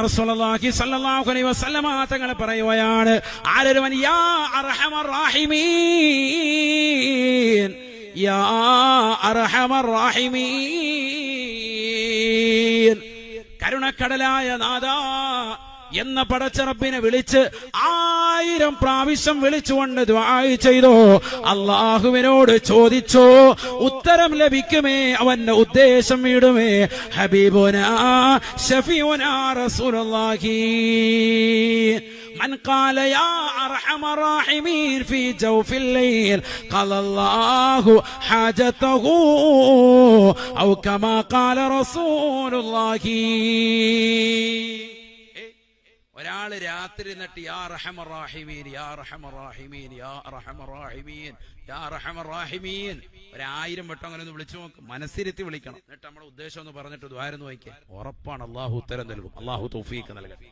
റസൂലുള്ളാഹി സ്വല്ലല്ലാഹു അലൈഹി വസല്ലമ തങ്ങൾ പറയുകയാണ്, ആരൊരുവൻ യാ അർഹമർ റഹീമീൻ, യാ അർഹമർ റഹീമീൻ, കരുണക്കടലായ നാഥാ എന്ന പടച്ചറബിനെ വിളിച്ച് 1000 പ്രാവശ്യം വിളിച്ചുകൊണ്ട് ദുആ ചെയ്തോ, അല്ലാഹുവിനോട് ചോദിച്ചോ, ഉത്തരം ലഭിക്കുമേ, അവന്റെ ഉദ്ദേശം വീടുമേ. ഹബീബുനാ ശഫീഉനാ റസൂലുള്ളാഹി من قال يا أرحم الراحمين في جوف الليل قال الله حاجته أو كما قال رسول الله. ഒരാള് രാത്രി എന്നിട്ട് യാ റഹമർ റഹീമീൻ, യാ റഹമർ റഹീമീൻ, യാ റഹമർ റഹീമീൻ, യാ റഹമർ റഹീമീൻ 1000 വട്ടം അങ്ങനെ ഒന്ന് വിളിച്ചു നോക്ക്, മനസ്സിരുത്തി വിളിക്കണം. എന്നിട്ട് നമ്മുടെ ഉദ്ദേശം ഒന്ന് പറഞ്ഞിട്ട് ദ്വാരം നോക്കിയാൽ ഉറപ്പാണ് അള്ളാഹു ഉത്തരം നൽകും. അള്ളാഹു തൗഫീഖ് നൽകട്ടെ.